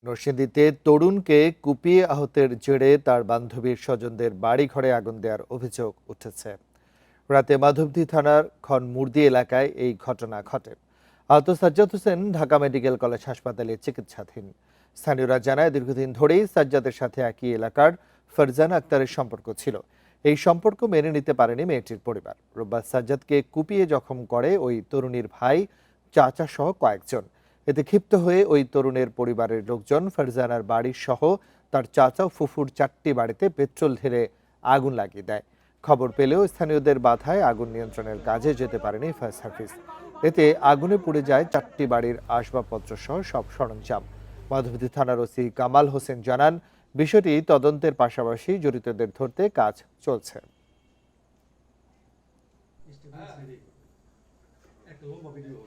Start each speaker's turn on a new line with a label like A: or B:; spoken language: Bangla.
A: নরসিংদীতে তরুণকে কুপিয়ে আহতের জেরে তার বান্ধবীর স্বজনদের বাড়ি ঘরে আগুন দেওয়ার অভিযোগ উঠেছে। রাতে মাধবদী থানার খনমুর্দি এলাকায় এই ঘটনা ঘটে। আহত সাজ্জাদ হোসেন ঢাকা মেডিকেল কলেজ হাসপাতালে চিকিৎসাধীন। স্থানীয়রা জানায়, দীর্ঘদিন ধরেই সাজ্জাদের সাথে একই এলাকার ফারজানা আক্তারের সম্পর্ক ছিল। এই সম্পর্ক মেনে নিতে পারেনি মেয়েটির পরিবার। রোববার সাজ্জাদকে কুপিয়ে জখম করে ওই তরুণীর ভাই, চাচা সহ কয়েকজন। এতে ক্ষিপ্ত হয়ে ওই তরুণের পরিবারের লোকজন ফারজানার বাড়ির সহ তার চাচা ও ফুফুর 4টি বাড়িতে পেট্রোল ঢেলে আগুন লাগিয়ে দেয়। খবর পেলেও স্থানীয়দের বাধায় আগুন নিয়ন্ত্রণের কাজে যেতে পারেনি ফায়ার সার্ভিস। এতে আগুনে পুড়ে যায় 4টি বাড়ির আসবাবপত্র সহ সব সরঞ্জাম। মাধবদী থানার ওসি কামাল হোসেন জানান, বিষয়টি তদন্তের পাশাপাশি জড়িতদের ধরতে কাজ চলছে।
B: একটা লম্বা ভিডিও